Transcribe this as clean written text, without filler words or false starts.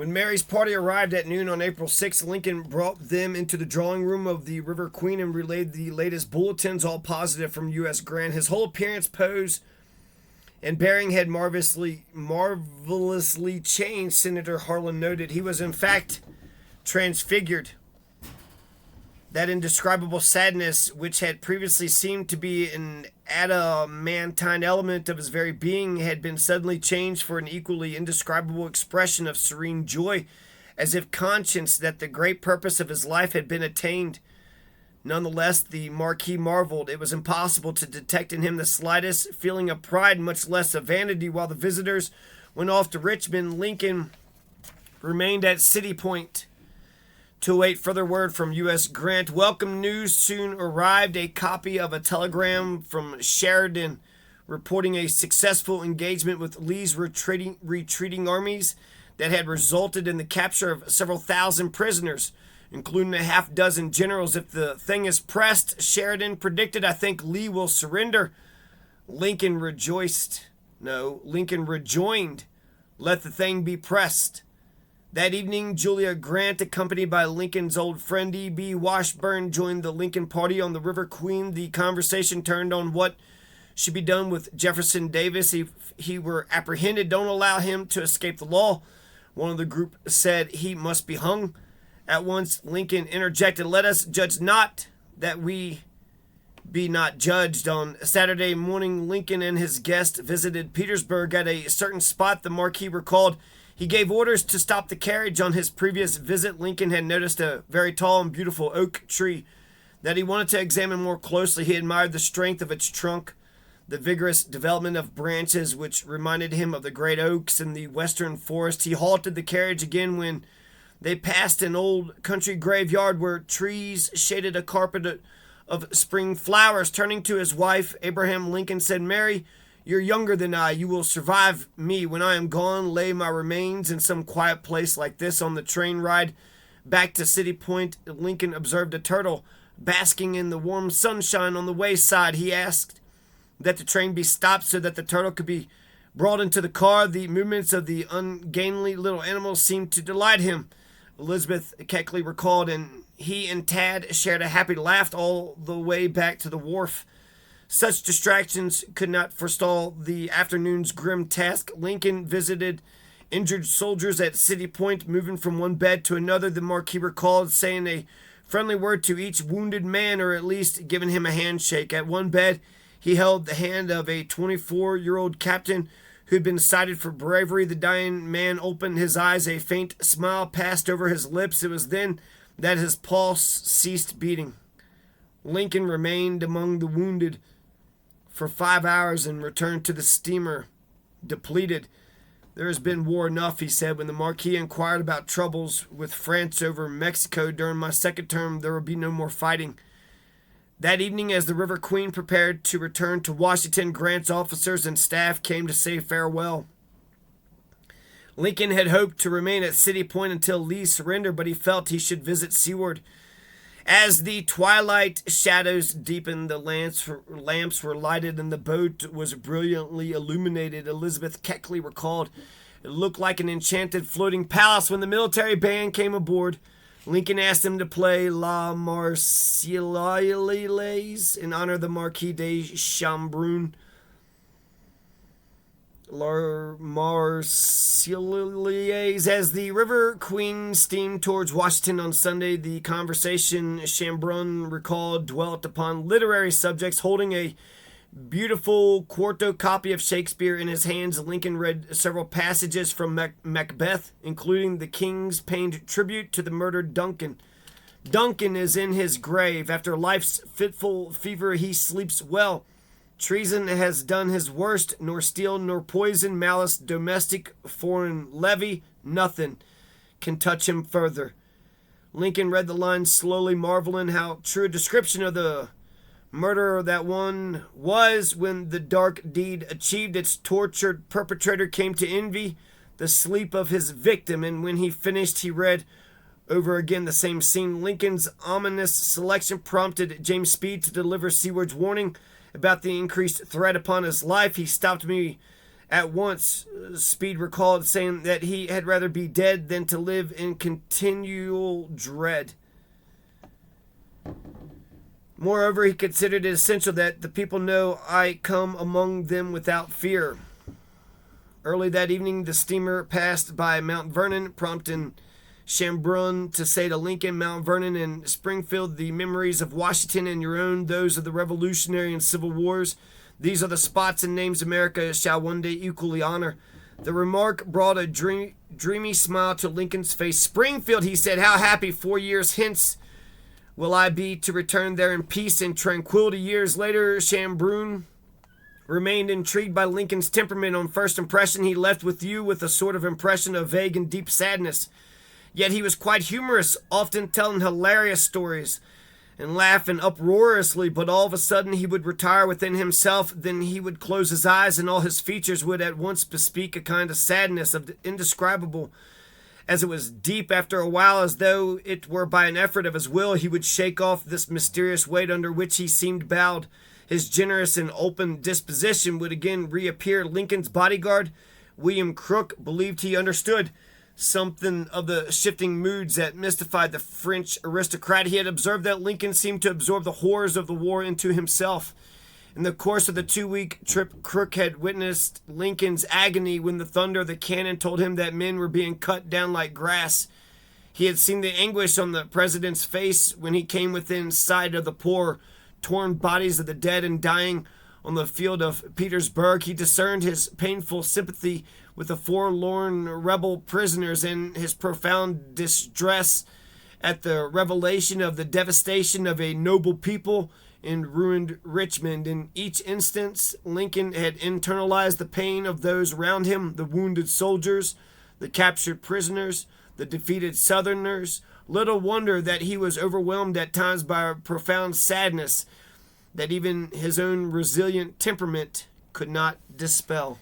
When Mary's party arrived at noon on April 6th, Lincoln brought them into the drawing room of the River Queen and relayed the latest bulletins, all positive from U.S. Grant. His whole appearance, pose, and bearing had marvelously changed, Senator Harlan noted. He was, in fact, transfigured. That indescribable sadness, which had previously seemed to be an adamantine element of his very being, had been suddenly changed for an equally indescribable expression of serene joy, as if conscious that the great purpose of his life had been attained. Nonetheless, the Marquis marveled. It was impossible to detect in him the slightest feeling of pride, much less of vanity. While the visitors went off to Richmond, Lincoln remained at City Point to await further word from U.S. Grant. Welcome news soon arrived. A copy of a telegram from Sheridan reporting a successful engagement with Lee's retreating armies that had resulted in the capture of several thousand prisoners, including a half dozen generals. If the thing is pressed, Sheridan predicted, I think Lee will surrender. Lincoln rejoined, let the thing be pressed. That evening, Julia Grant, accompanied by Lincoln's old friend E.B. Washburn, joined the Lincoln party on the River Queen. The conversation turned on what should be done with Jefferson Davis if he were apprehended. Don't allow him to escape the law. One of the group said he must be hung. At once, Lincoln interjected, let us judge not that we be not judged. On Saturday morning, Lincoln and his guest visited Petersburg. At a certain spot, the Marquis recalled, he gave orders to stop the carriage. On his previous visit, Lincoln had noticed a very tall and beautiful oak tree that he wanted to examine more closely. He admired the strength of its trunk, the vigorous development of branches which reminded him of the great oaks in the western forest. He halted the carriage again when they passed an old country graveyard where trees shaded a carpet of spring flowers. Turning to his wife, Abraham Lincoln said, Mary, you're younger than I. You will survive me. When I am gone, lay my remains in some quiet place like this. On the train ride back to City Point, Lincoln observed a turtle basking in the warm sunshine on the wayside. He asked that the train be stopped so that the turtle could be brought into the car. The movements of the ungainly little animal seemed to delight him, Elizabeth Keckley recalled, and he and Tad shared a happy laugh all the way back to the wharf. Such distractions could not forestall the afternoon's grim task. Lincoln visited injured soldiers at City Point, moving from one bed to another. The Marquis recalled saying a friendly word to each wounded man, or at least giving him a handshake. At one bed, he held the hand of a 24-year-old captain who had been cited for bravery. The dying man opened his eyes. A faint smile passed over his lips. It was then that his pulse ceased beating. Lincoln remained among the wounded for 5 hours and returned to the steamer, depleted. There has been war enough, he said. When the Marquis inquired about troubles with France over Mexico during my second term, there will be no more fighting. That evening, as the River Queen prepared to return to Washington, Grant's officers and staff came to say farewell. Lincoln had hoped to remain at City Point until Lee's surrender, but he felt he should visit Seward. As the twilight shadows deepened, the lamps were lighted and the boat was brilliantly illuminated. Elizabeth Keckley recalled, it looked like an enchanted floating palace. When the military band came aboard, Lincoln asked them to play La Marseillaise in honor of the Marquis de Chambrun. La Marseillaise. As the River Queen steamed towards Washington on Sunday, the conversation, Chambrun recalled, dwelt upon literary subjects. Holding a beautiful quarto copy of Shakespeare in his hands, Lincoln read several passages from Macbeth, including the king's pained tribute to the murdered Duncan. Duncan is in his grave. After life's fitful fever, he sleeps well. Treason has done his worst, nor steel, nor poison, malice, domestic, foreign levy, nothing can touch him further. Lincoln read the lines slowly, marveling how true a description of the murder that one was. When the dark deed achieved its tortured perpetrator came to envy the sleep of his victim, and when he finished, he read over again the same scene. Lincoln's ominous selection prompted James Speed to deliver Seward's warning about the increased threat upon his life. He stopped me At once, Speed recalled saying that he had rather be dead than to live in continual dread. Moreover, he considered it essential that the people know I come among them without fear. Early that evening, the steamer passed by Mount Vernon, prompting Chambrun to say to Lincoln, Mount Vernon and Springfield, the memories of Washington and your own, those of the Revolutionary and Civil Wars. These are the spots and names America shall one day equally honor. The remark brought a dreamy smile to Lincoln's face. Springfield, he said, how happy 4 years hence will I be to return there in peace and tranquility. Years later, Chambrun remained intrigued by Lincoln's temperament. On first impression, he left with you with a sort of impression of vague and deep sadness. Yet he was quite humorous, often telling hilarious stories and laughing uproariously, but all of a sudden he would retire within himself, then he would close his eyes, and all his features would at once bespeak a kind of sadness of indescribable, as it was deep. After a while, as though it were by an effort of his will, he would shake off this mysterious weight under which he seemed bowed. His generous and open disposition would again reappear. Lincoln's bodyguard, William Crook, believed he understood something of the shifting moods that mystified the French aristocrat. He had observed that Lincoln seemed to absorb the horrors of the war into himself. In the course of the 2-week trip, Crook had witnessed Lincoln's agony when the thunder of the cannon told him that men were being cut down like grass. He had seen the anguish on the president's face when he came within sight of the poor, torn bodies of the dead and dying on the field of Petersburg. He discerned his painful sympathy with the forlorn rebel prisoners and his profound distress at the revelation of the devastation of a noble people in ruined Richmond. In each instance, Lincoln had internalized the pain of those around him, the wounded soldiers, the captured prisoners, the defeated Southerners. Little wonder that he was overwhelmed at times by a profound sadness that even his own resilient temperament could not dispel.